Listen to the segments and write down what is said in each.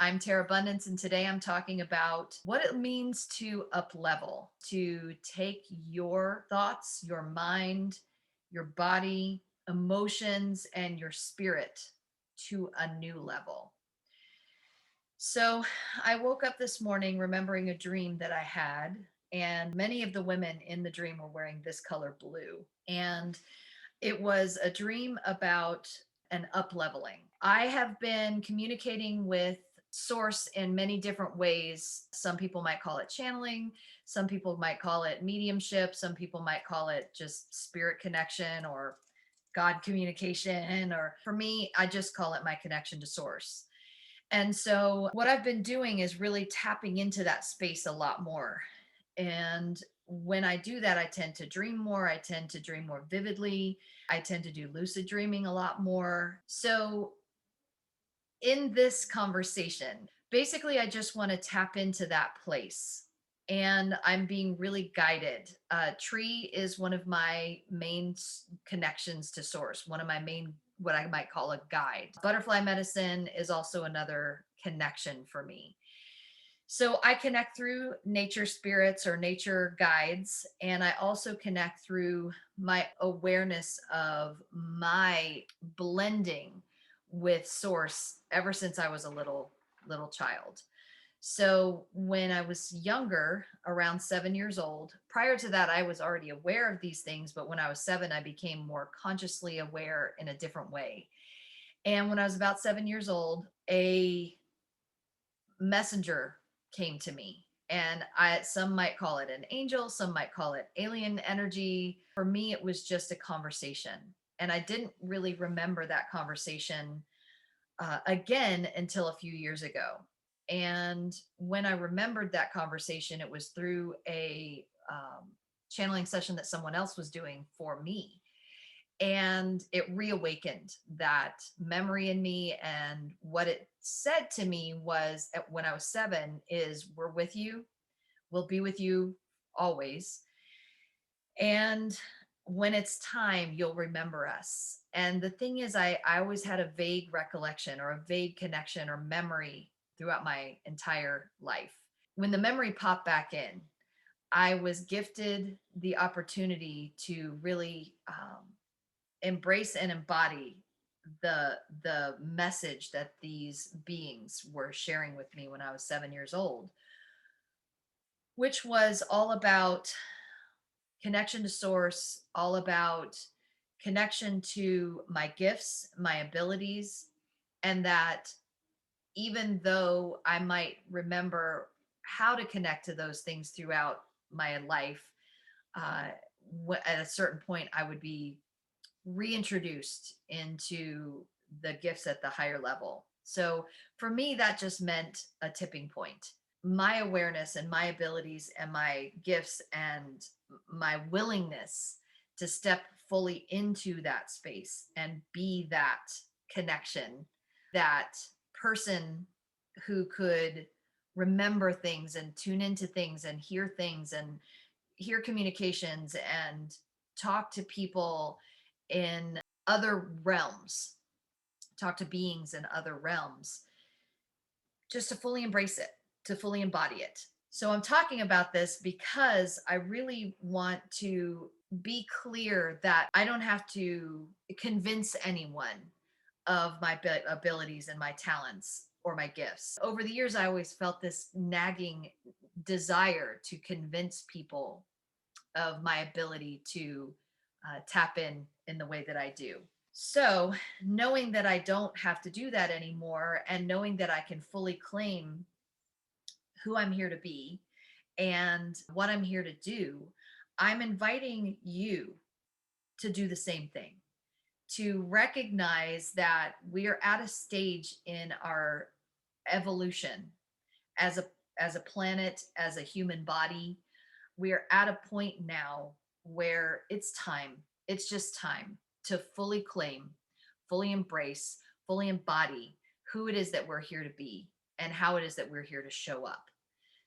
I'm Terra Bundance, and today I'm talking about what it means to up level, to take your thoughts, your mind, your body, emotions, and your spirit to a new level. So I woke up this morning remembering a dream that I had, and many of the women in the dream were wearing this color blue. And it was a dream about an up leveling. I have been communicating with source in many different ways. Some people might call it channeling, some people might call it mediumship, some people might call it just spirit connection or God communication, or for me, I just call it my connection to source. And so, what I've been doing is really tapping into that space a lot more. And when I do that, I tend to dream more. I tend to dream more vividly. I tend to do lucid dreaming a lot more. So, in this conversation, basically, I just want to tap into that place. And I'm being really guided. Tree is one of my main connections to source, one of my main, what I might call a guide. Butterfly medicine is also another connection for me. So I connect through nature spirits or nature guides, and I also connect through my awareness of my blending with source ever since I was a little child. So when I was younger, around 7 years old, prior to that, I was already aware of these things, but when I was seven, I became more consciously aware in a different way. And when I was about 7 years old, a messenger came to me, and I some might call it an angel, some might call it alien energy. For me, it was just a conversation, and I didn't really remember that conversation again until a few years ago. And when I remembered that conversation, it was through a channeling session that someone else was doing for me, and it reawakened that memory in me. And what it said to me was, when I was seven, is we're with you, we'll be with you always, and when it's time, you'll remember us. And the thing is, I always had a vague recollection or a vague connection or memory throughout my entire life. When the memory popped back in, I was gifted the opportunity to really embrace and embody the message that these beings were sharing with me when I was 7 years old, which was all about connection to source, all about connection to my gifts, my abilities, and that even though I might remember how to connect to those things throughout my life, uh, at a certain point, I would be reintroduced into the gifts at the higher level. So for me, that just meant a tipping point. My awareness and my abilities and my gifts and my willingness to step fully into that space and be that connection, that person who could remember things and tune into things and hear communications and talk to people in other realms, talk to beings in other realms, just to fully embrace it, to fully embody it. So I'm talking about this because I really want to be clear that I don't have to convince anyone of my abilities and my talents or my gifts. Over the years, I always felt this nagging desire to convince people of my ability to tap in the way that I do. So, knowing that I don't have to do that anymore, and knowing that I can fully claim who I'm here to be and what I'm here to do, I'm inviting you to do the same thing, to recognize that we are at a stage in our evolution as a planet, as a human body. We are at a point now where it's time. It's just time to fully claim, fully embrace, fully embody who it is that we're here to be and how it is that we're here to show up.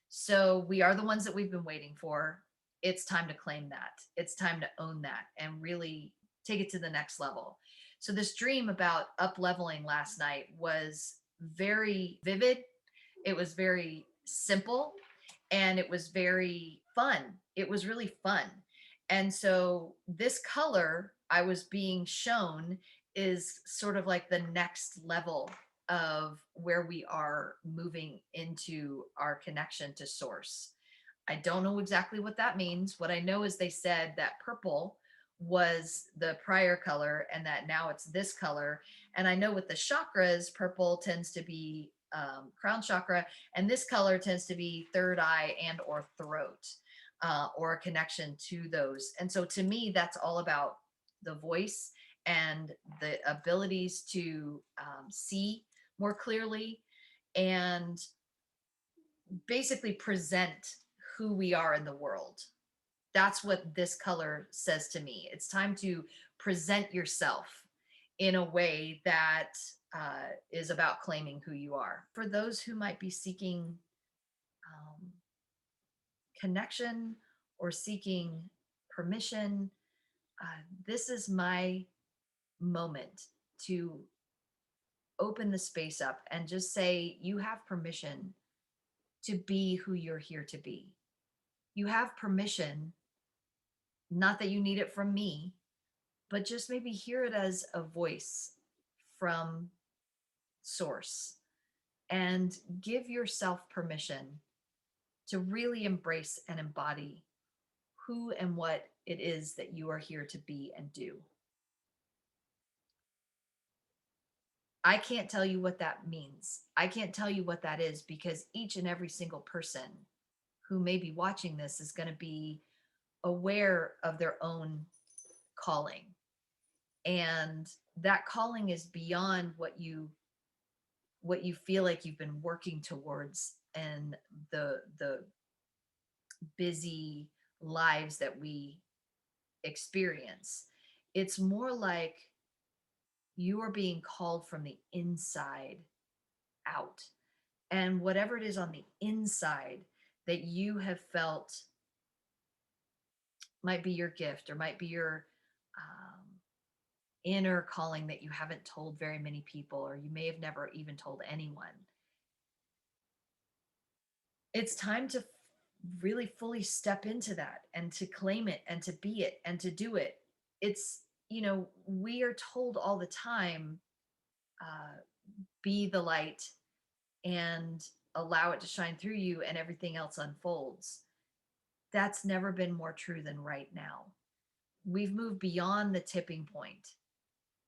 So we are the ones that we've been waiting for. It's time to claim that. It's time to own that and really take it to the next level. So this dream about up leveling last night was very vivid. It was very simple and it was very fun. It was really fun. And so this color I was being shown is sort of like the next level of where we are moving into our connection to source. I don't know exactly what that means. What I know is they said that purple was the prior color and that now it's this color. And I know with the chakras, purple tends to be crown chakra, and this color tends to be third eye and or throat, or a connection to those. And so to me, that's all about the voice and the abilities to see more clearly and basically present who we are in the world. That's what this color says to me. It's time to present yourself in a way that is about claiming who you are. For those who might be seeking um, connection or seeking permission, this is my moment to open the space up and just say, you have permission to be who you're here to be. You have permission, not that you need it from me, but just maybe hear it as a voice from source and give yourself permission to really embrace and embody who and what it is that you are here to be and do. I can't tell you what that means. I can't tell you what that is because each and every single person who may be watching this is going to be aware of their own calling. And that calling is beyond what you feel like you've been working towards and the busy lives that we experience. It's more like you are being called from the inside out. And whatever it is on the inside that you have felt might be your gift or might be your inner calling that you haven't told very many people, or you may have never even told anyone. It's time to really fully step into that and to claim it and to be it and to do it. It's, we are told all the time, uh, be the light and allow it to shine through you and everything else unfolds. That's never been more true than right now. We've moved beyond the tipping point,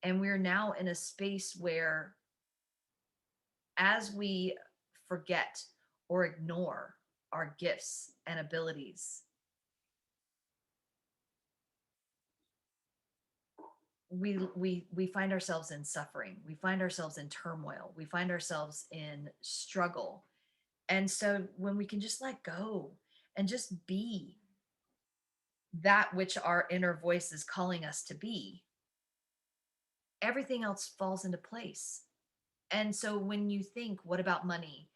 and we're now in a space where, as we forget or ignore our gifts and abilities, we find ourselves in suffering, we find ourselves in turmoil, we find ourselves in struggle. And so when we can just let go and just be that which our inner voice is calling us to be, everything else falls into place. And so when you think, what about money?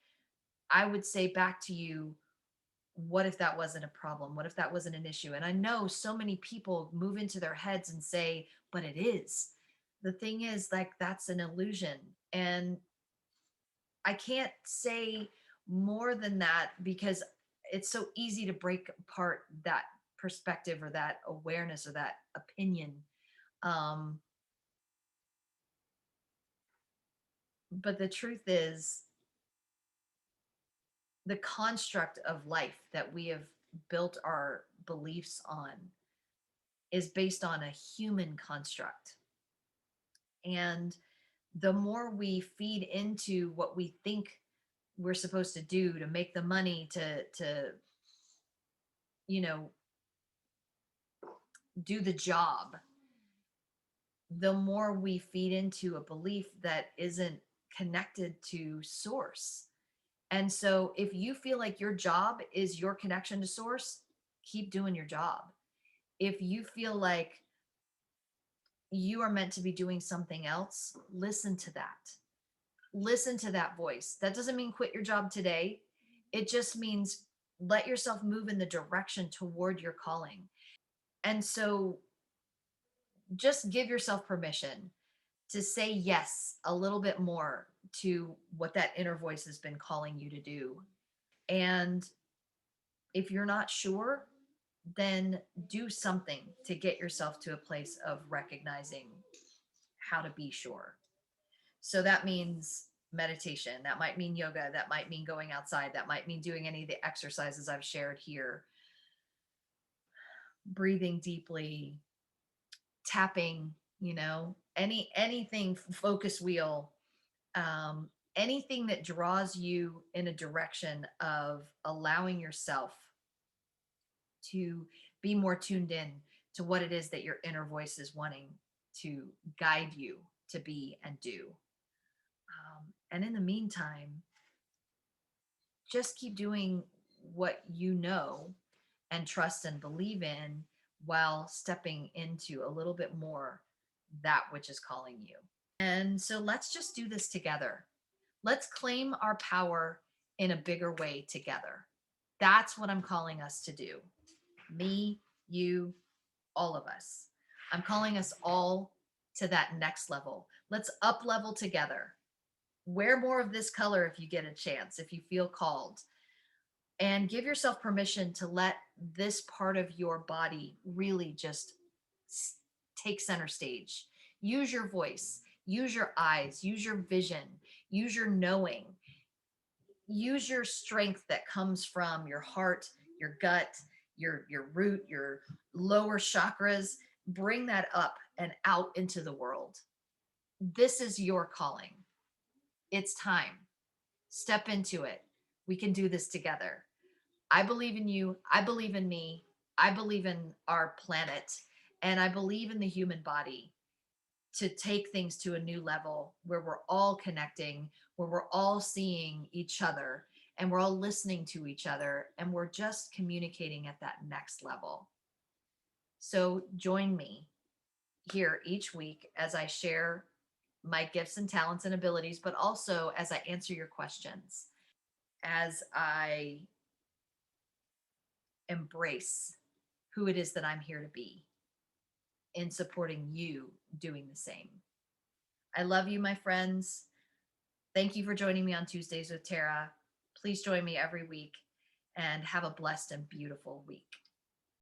I would say back to you, what if that wasn't a problem? What if that wasn't an issue? And I know so many people move into their heads and say, but it is. The thing is, like, that's an illusion. And I can't say more than that because it's so easy to break apart that perspective or that awareness or that opinion. Um, but the truth is, the construct of life that we have built our beliefs on is based on a human construct. And the more we feed into what we think we're supposed to do to make the money to you know do the job, the more we feed into a belief that isn't connected to source. And so if you feel like your job is your connection to source, keep doing your job. If you feel like you are meant to be doing something else, listen to that. Listen to that voice. That doesn't mean quit your job today. It just means let yourself move in the direction toward your calling. And so just give yourself permission to say yes a little bit more to what that inner voice has been calling you to do. And if you're not sure, then do something to get yourself to a place of recognizing how to be sure. So that means meditation. That might mean yoga. That might mean going outside. That might mean doing any of the exercises I've shared here, breathing deeply, tapping, anything, focus wheel, anything that draws you in a direction of allowing yourself to be more tuned in to what it is that your inner voice is wanting to guide you to be and do. And in the meantime, just keep doing what you know and trust and believe in while stepping into a little bit more that which is calling you. And so let's just do this together. Let's claim our power in a bigger way together. That's what I'm calling us to do. Me, you, all of us. I'm calling us all to that next level. Let's up level together. Wear more of this color if you get a chance, if you feel called. And give yourself permission to let this part of your body really just take center stage. Use your voice, use your eyes, use your vision, use your knowing, use your strength that comes from your heart, your gut, your root, your lower chakras. Bring that up and out into the world. This is your calling. It's time. Step into it. We can do this together. I believe in you. I believe in me. I believe in our planet. And I believe in the human body to take things to a new level where we're all connecting, where we're all seeing each other and we're all listening to each other and we're just communicating at that next level. So join me here each week as I share my gifts and talents and abilities, but also as I answer your questions, as I embrace who it is that I'm here to be in supporting you doing the same. I love you, my friends. Thank you for joining me on Tuesdays with Tara. Please join me every week and have a blessed and beautiful week.